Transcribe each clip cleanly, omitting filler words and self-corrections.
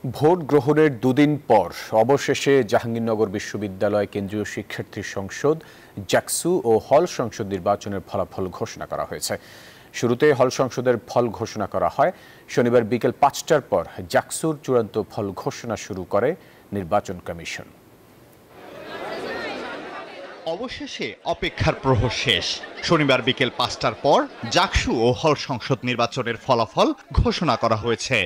Vote গ্রহণের দুদিন পর অবশেষে জাহাঙ্গীরনগর বিশ্ববিদ্যালয় কেন্দ্রীয় শিক্ষার্থী সংসদ জাকসু ও হল সংসদ নির্বাচনের ফলাফল ঘোষণা করা হয়েছে। শুরুতে হল সংসদের ফল ঘোষণা করা হয়। শনিবার বিকেল ৫টার পর জাকসুর চূড়ান্ত ফল ঘোষণা শুরু করে নির্বাচন কমিশন। অবশেষে অপেক্ষার প্রহর শেষ। শনিবার বিকেল ৫টার পর জাকসু ও হল সংসদ নির্বাচনের ফলাফল ঘোষণা করা হয়েছে।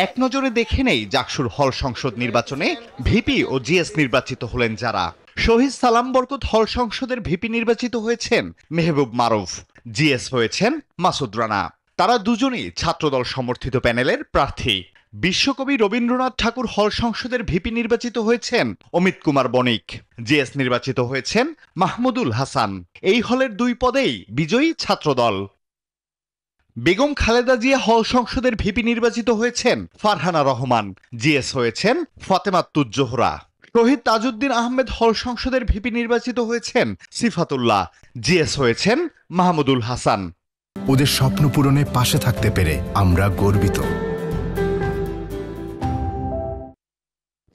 এক নজরে দেখে নেই জাকসুর হল সংসদ নির্বাচনে ভিপি ও জিএস নির্বাচিত হলেন যারা। শহীদ সালাম বরকত হল সংসদের ভিপি নির্বাচিত হয়েছেন মেহবুব মারুফ, জিএস হয়েছেন মাসুদ রানা। তারা দুজনেই ছাত্রদল সমর্থিত প্যানেলের প্রার্থী। বিশ্বকবি রবীন্দ্রনাথ ঠাকুর হল সংসদের ভিপি নির্বাচিত হয়েছেন অমিত কুমার বণিক, জিএস নির্বাচিত হয়েছেন মাহমুদুল হাসান। এই হলের দুই পদেই বিজয়ী ছাত্রদল। বেগম খালেদা জিয়া হল সংসদের ভিপি নির্বাচিত হয়েছেন ফারহানা রহমান, জিএস হয়েছেন ফাতেমাতুজ জোহরা। শহীদ তাজউদ্দিন আহমেদ হল সংসদের ভিপি নির্বাচিত হয়েছেন সিফাতুল্লাহ, জিএস হয়েছেন মাহমুদুল হাসান। ওদের স্বপ্ন পূরণে পাশে থাকতে পেরে আমরা গর্বিত।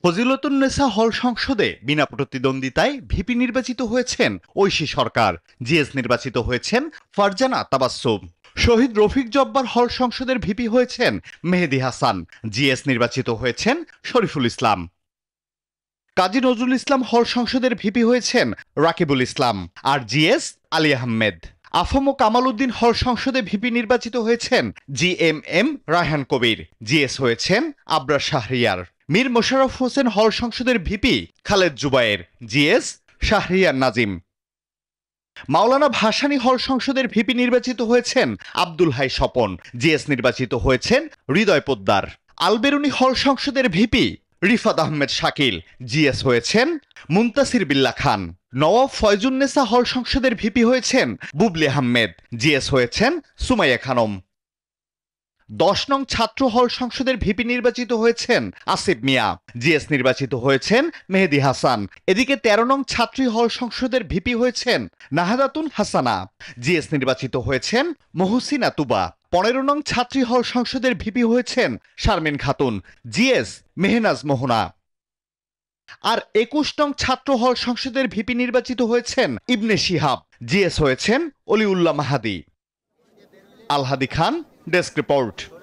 ফজিলতুন্নেসা হল সংসদে বিনা প্রতিদ্বন্দ্বিতায় ভিপি নির্বাচিত হয়েছেন ঐশী সরকার, জিএস নির্বাচিত হয়েছেন ফারজানা তাবাসসুম। শহীদ রফিক জব্বার হল সংসদের ভিপি হয়েছেন মেহেদী হাসান, জিএস নির্বাচিত হয়েছেন শরীফুল ইসলাম। কাজী নজরুল ইসলাম হল সংসদের ভিপি হয়েছেন রাকিবুল ইসলাম, আর জিএস আলী আহমেদ। আফম ও কামাল উদ্দিন হল সংসদে ভিপি নির্বাচিত হয়েছেন জিএমএম রায়হান কবির, জিএস হয়েছেন আবরার শাহরিয়ার। মীর মোশাররফ হোসেন হল সংসদের ভিপি খালেদ জুবায়ের, জিএস শাহরিয়ার নাজিম। মাওলানা ভাসানী হল সংসদের ভিপি নির্বাচিত হয়েছেন আব্দুল হাই স্বপন, জিএস নির্বাচিত হয়েছেন হৃদয় পোদ্দার। আলবেরুনি হল সংসদের ভিপি রিফাত আহমেদ শাকিল, জিএস হয়েছেন মুনতাসির বিল্লাহ খান। নওয়াব ফয়জুন্নেসা হল সংসদের ভিপি হয়েছেন বুবলি আহমেদ, জিএস হয়েছেন সুমাইয়া খানম। ১০ নং ছাত্র হল সংসদের ভিপি নির্বাচিত হয়েছেন আসিফ মিয়া, জিএস নির্বাচিত হয়েছেন মেহেদী হাসান। এদিকে ১৩ নং ছাত্রী হল সংসদের ভিপি হয়েছেন নাহাদাতুন হাসানা, জিএস নির্বাচিত হয়েছেন মহসিনা তুবা। ১৫ নং ছাত্রী হল সংসদের ভিপি হয়েছেন শারমিন খাতুন, জিএস মেহনাজ মোহনা। আর ২১ নং ছাত্র হল সংসদের ভিপি নির্বাচিত হয়েছেন ইবনে শিহাব, জিএস হয়েছেন অলিউল্লাহ মাহাদি। আলহাদি খান, ডেস্ক রিপোর্ট।